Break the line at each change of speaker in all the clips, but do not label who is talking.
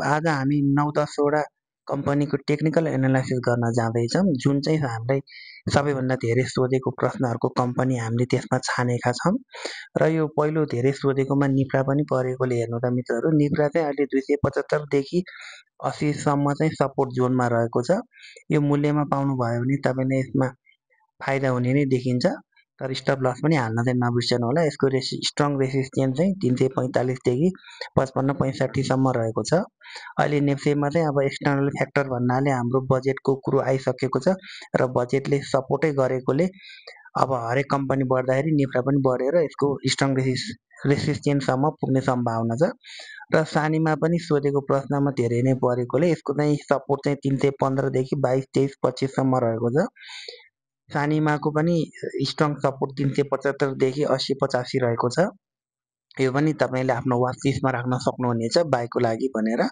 आज हामी 9-10 वटा कम्पनीको टेक्निकल एनालाइसिस गर्न जाँदैछौँ, जुन चाहिँ हामीलाई सबैभन्दा धेरै सोधेको प्रश्नहरूको कम्पनी हामीले त्यसमा छानेका छौँ। र यो पहिलो धेरै सोधेकोमा निफ्रा पनि परेकोले हेर्नु त मित्रहरू, निफ्रा चाहिँ अहिले 275 देखि 80 सम्म चाहिँ सपोर्ट जोनमा रहेको छ। यो मूल्यमा पाउनुभयो भने तपाईँले यसमा फाइदा हुने नै देखिन्छ, तर स्टप लस पनि हाल्न चाहिँ नबिर्सनु होला। यसको स्ट्रङ रेसिस्टेन्स चाहिँ 345 देखि 55-65 सम्म रहेको छ। अहिले नेप्सेमा चाहिँ अब एक्सटर्नल फ्याक्टर भन्नाले हाम्रो बजेटको कुरो आइसकेको छ र बजेटले सपोर्टै गरेकोले अब हरेक कम्पनी बढ्दाखेरि निफ्रा पनि बढेर यसको स्ट्रङ रेसिस्टेन्ससम्म पुग्ने सम्भावना छ। र सानीमा पनि सोधेको प्रश्नमा धेरै नै परेकोले यसको चाहिँ सपोर्ट चाहिँ 315 देखि 22, 23, 25 सम्म रहेको छ। सानीमाको पनि स्ट्रङ सपोर्ट 375 देखि 80-85 रहेको छ। यो पनि तपाईँले आफ्नो वाच लिस्टमा राख्न सक्नुहुनेछ बाईको लागि भनेर।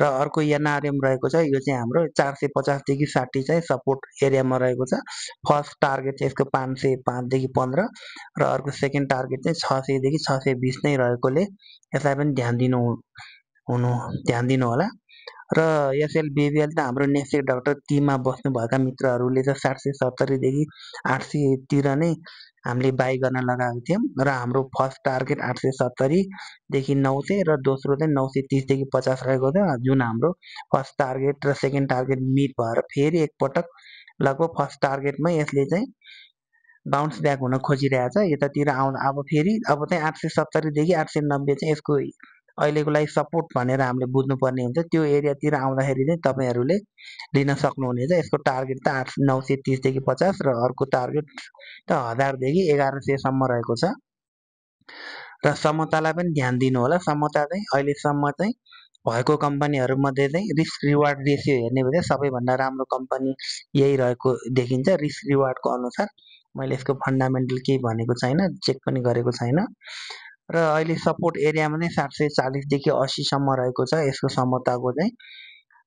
र अर्को एनआरएम रहेको छ, यो चाहिँ हाम्रो 450 देखि 60 चाहिँ सपोर्ट एरियामा रहेको छ। फर्स्ट टार्गेट चाहिँ यसको 505 देखि 15 र अर्को सेकेन्ड टार्गेट चाहिँ 600 देखि 620 नै रहेकोले यसलाई पनि ध्यान दिनु होला। र एसएल बेबिएल त हाम्रो नेक्स्ट डाक्टर टीममा बस्नुभएका मित्रहरूले त 770 देखि 800 तिर नै हामीले बाई गर्न लगाएको थियौँ र हाम्रो फर्स्ट टार्गेट 870 देखि 900 र दोस्रो चाहिँ 930 देखि 50 रहेको थियो, जुन हाम्रो फर्स्ट टार्गेट र सेकेन्ड टार्गेट मिट भएर फेरि एकपटक लगभग फर्स्ट टार्गेटमै यसले चाहिँ बााउन्स ब्याक हुन खोजिरहेछ। यतातिर आउँदा अब चाहिँ 870 देखि 890 चाहिँ यसको अहिलेको लागि सपोर्ट भनेर हामीले बुझ्नुपर्ने हुन्छ। त्यो एरियातिर आउँदाखेरि चाहिँ तपाईँहरूले लिन सक्नुहुनेछ। यसको टार्गेट त 930 देखि 50 र अर्को टार्गेट त 1000 देखि 1100 सम्म रहेको छ। र समतालाई पनि ध्यान दिनु होला। समता चाहिँ अहिलेसम्म चाहिँ भएको कम्पनीहरूमध्ये चाहिँ रिस्क रिवार्ड रेसियो हेर्ने भने सबैभन्दा राम्रो कम्पनी यही रहेको देखिन्छ। रिस्क रिवार्डको अनुसार मैले यसको फन्डामेन्टल केही भनेको छैन, चेक पनि गरेको छैन। र अहिले सपोर्ट एरियामा नै 740 देखि 80 सम्म रहेको छ यसको समताको चाहिँ।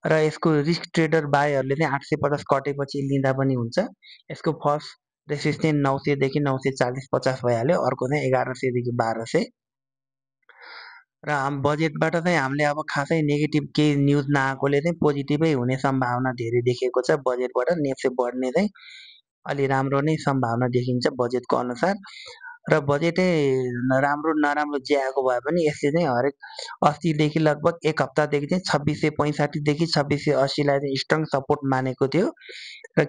र यसको रिस्क ट्रेडर बाईहरूले चाहिँ 850 कटेपछि लिँदा पनि हुन्छ। यसको फर्स्ट रेसिस्टेन्स 900 देखि 940 50 भइहाल्यो, अर्को चाहिँ 1100 देखि 1200। र बजेटबाट चाहिँ हामीले अब खासै नेगेटिभ केही न्युज नआएकोले चाहिँ पोजिटिभै हुने सम्भावना धेरै देखिएको छ। बजेटबाट नेप्से बढ्ने चाहिँ अलि राम्रो नै सम्भावना देखिन्छ बजेटको अनुसार। र बजेटै राम्रो नराम्रो जे आएको भए पनि यसले चाहिँ हरेक अस्तिदेखि लगभग एक हप्तादेखि चाहिँ 2665 देखि 2680 लाई चाहिँ स्ट्रङ सपोर्ट मानेको थियो र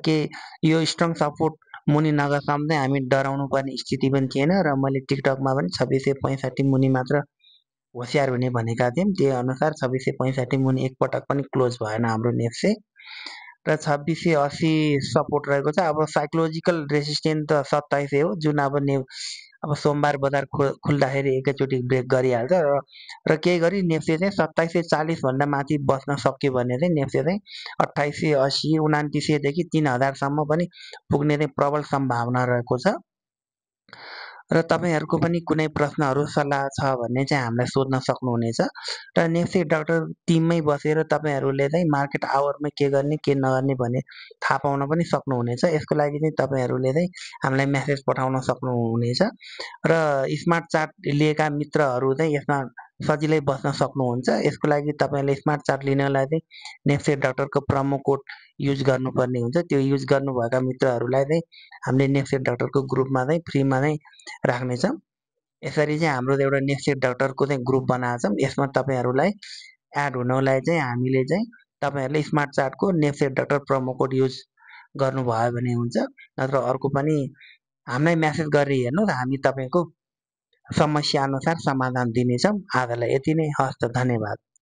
यो स्ट्रङ सपोर्ट मुनि नगएसम्म चाहिँ हामी डराउनु पर्ने स्थिति पनि थिएन। र मैले टिकटकमा पनि 2665 मुनि मात्र होसियार हुने भनेका थियौँ, त्यही अनुसार 2665 मुनि एकपटक पनि क्लोज भएन हाम्रो नेप्से र 2680 सपोर्ट रहेको छ। अब साइकोलोजिकल रेसिस्टेन्स त 2700 हो, जुन अब सोमबार बजार खुल्दाखेरि एकैचोटि ब्रेक गरिहाल्छ र केही गरी नेप्से चाहिँ 2740 भन्दा माथि बस्न सक्यो भने चाहिँ नेप्से चाहिँ 2880 2900 देखि 3000 सम्म पनि पुग्ने चाहिँ प्रबल सम्भावना रहेको छ। र तपाईहरुको पनि कुनै प्रश्नहरू सल्लाह छ भने चाहिँ हामीलाई सोध्न सक्नुहुनेछ। र नेप्से डाक्टर टिममै बसेर तपाईहरुले चाहिँ मार्केट आवरमा के गर्ने के नगर्ने भन्ने थाहा पाउन पनि सक्नुहुनेछ। यसको लागि चाहिँ तपाईहरुले चाहिँ हामीलाई मेसेज पठाउन सक्नुहुनेछ र स्मार्ट चार्ट लिएका मित्रहरू चाहिँ यसमा सजिलै बस्न सक्नुहुन्छ। यसको लागि तपाईले स्मार्ट चार्ट लिनलाई चाहिँ नेप्से डाक्टरको प्रोमो कोड युज गर्नुपर्ने हुन्छ। त्यो युज गर्नुभएका मित्रहरूलाई चाहिँ हामीले नेप्से डाक्टरको ग्रुपमा चाहिँ फ्रीमा चाहिँ राख्नेछौँ। यसरी चाहिँ हाम्रो एउटा नेप्से डाक्टरको चाहिँ ग्रुप बनाएको छौँ। यसमा तपाईहरुलाई एड हुनलाई चाहिँ हामीले चाहिँ तपाईहरुले स्मार्ट चार्टको NEPSE doctor promo code use गर्नुभयो भने हुन्छ। नत्र अर्को पनि हामीलाई मेसेज गरेर हेर्नु, हामी तपाईको समस्या अनुसार समाधान दिनेछौँ। आजलाई यति नै, हस्त, धन्यवाद।